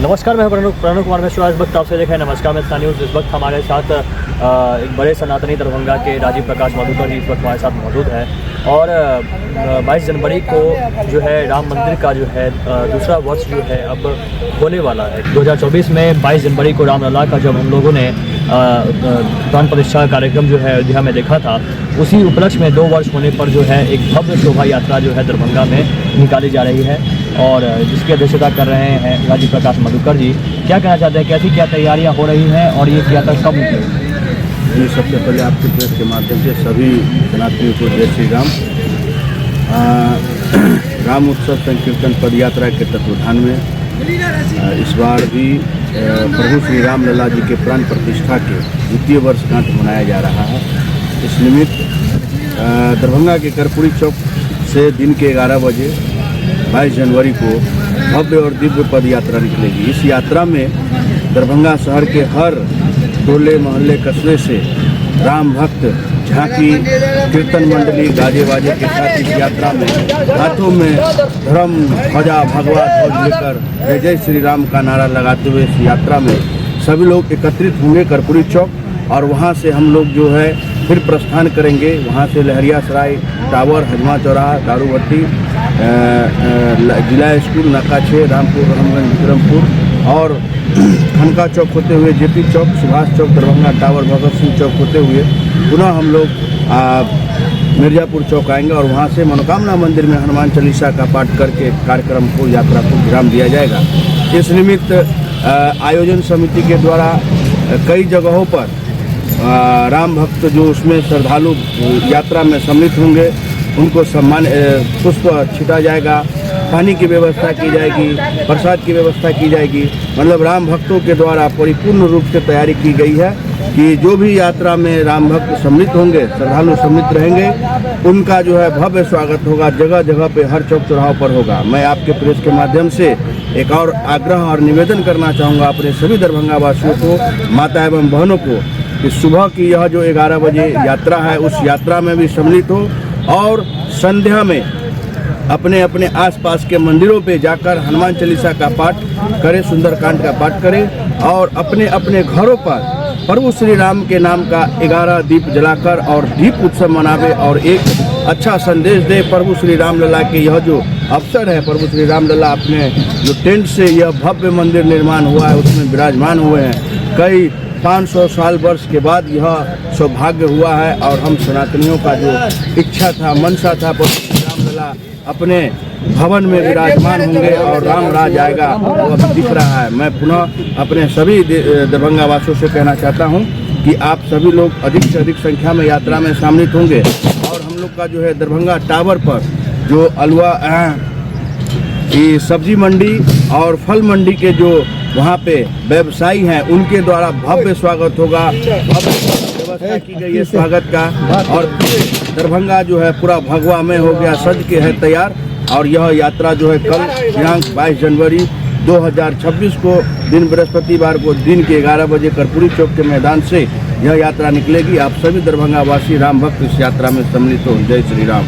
नमस्कार, मैं प्रणव कुमार मिश्रा। इस वक्त आपसे देखें नमस्कार मित्रा न्यूज़। इस वक्त हमारे साथ एक बड़े सनातनी दरभंगा के राजीव प्रकाश मधुकर जी इस वक्त हमारे साथ मौजूद है। और 22 जनवरी को जो है राम मंदिर का जो है दूसरा वर्ष जो है अब होने वाला है। 2024 में 22 जनवरी को रामलला का जब हम लोगों ने प्राण प्रतिष्ठा कार्यक्रम जो है अयोध्या में देखा था, उसी उपलक्ष्य में 2 वर्ष होने पर जो है एक भव्य शोभा यात्रा जो है दरभंगा में निकाली जा रही है और जिसकी अध्यक्षता कर रहे हैं राजीव प्रकाश मधुकर जी। क्या कहना चाहते हैं, कैसी क्या तैयारियां हो रही हैं और ये यात्रा कब निकलेगी? जी, सबसे पहले आपके प्रेस के माध्यम से सभी सनातनियों को जय श्री राम। राम उत्सव संकीर्तन पद यात्रा के तत्वाधान में इस बार भी प्रभु श्री राम लला जी के प्राण प्रतिष्ठा के द्वितीय वर्षगांठ मनाया जा रहा है। इस निमित्त दरभंगा के कर्पूरी चौक से दिन के 11 बजे 22 जनवरी को भव्य और दिव्य पद यात्रा निकलेगी। इस यात्रा में दरभंगा शहर के हर टोले मोहल्ले कस्बे से राम भक्त, झांकी, कीर्तन मंडली, गाजे बाजे के साथ इस यात्रा में हाथों में धर्म ध्वजा भगवा ध्वज लेकर जय जय श्री राम का नारा लगाते हुए इस यात्रा में सभी लोग एकत्रित होंगे कर्पूरी चौक। और वहां से हम लोग जो है फिर प्रस्थान करेंगे। वहां से लहरिया सराय, टावर, हजमा चौराहा, दारूभट्टी, जिला स्कूल, नाका 6, रामपुर, रामगंज, विक्रमपुर और खनका चौक होते हुए जेपी चौक, सुभाष चौक, दरभंगा टावर, भगत सिंह चौक होते हुए पुनः हम लोग मिर्जापुर चौक आएंगे और वहां से मनोकामना मंदिर में हनुमान चालीसा का पाठ करके कार्यक्रम को, यात्रा को विराम दिया जाएगा। इस निमित्त आयोजन समिति के द्वारा कई जगहों पर राम भक्त जो उसमें श्रद्धालु यात्रा में सम्मिलित होंगे उनको सम्मान पुष्प छिटा जाएगा, पानी की व्यवस्था की जाएगी, प्रसाद की व्यवस्था की जाएगी। मतलब राम भक्तों के द्वारा परिपूर्ण रूप से तैयारी की गई है कि जो भी यात्रा में राम भक्त सम्मिलित होंगे, श्रद्धालु सम्मिलित रहेंगे, उनका जो है भव्य स्वागत होगा। जगह जगह पे हर चौक चौराहों पर होगा। मैं आपके प्रेस के माध्यम से एक और आग्रह और निवेदन करना चाहूँगा अपने सभी दरभंगा वासियों को, माता एवं बहनों को, कि सुबह की यह जो 11 बजे यात्रा है उस यात्रा में भी सम्मिलित हो और संध्या में अपने अपने आसपास के मंदिरों पे जाकर हनुमान चालीसा का पाठ करें, सुंदरकांड का पाठ करें और अपने अपने घरों पर प्रभु श्री राम के नाम का 11 दीप जलाकर और दीप उत्सव मनावे और एक अच्छा संदेश दे। प्रभु श्री राम लला के यह जो अवसर है, प्रभु श्री राम लला अपने जो टेंट से यह भव्य मंदिर निर्माण हुआ है उसमें विराजमान हुए हैं। कई 500 साल वर्ष के बाद यह सौभाग्य हुआ है और हम सनातनियों का जो इच्छा था, मनसा था, प्रभु श्री राम लला अपने भवन में विराजमान होंगे और राम राज आएगा, वो अभी दिख रहा है। मैं पुनः अपने सभी दरभंगा वासियों से कहना चाहता हूं कि आप सभी लोग अधिक से अधिक संख्या में यात्रा में शामिल होंगे और हम लोग का जो है दरभंगा टावर पर जो अलवा सब्जी मंडी और फल मंडी के जो वहाँ पे व्यवसायी हैं उनके द्वारा भव्य स्वागत होगा, भव्य व्यवस्था की गई है स्वागत का। और दरभंगा जो है पूरा भगवा में हो गया, सज के है तैयार। और यह यात्रा जो है कल दिनांक 22 जनवरी 2026 को दिन बृहस्पतिवार को दिन के 11 बजे कर्पूरी चौक के मैदान से यह यात्रा निकलेगी। आप सभी दरभंगा वासी राम भक्त इस यात्रा में सम्मिलित हो। जय श्री राम।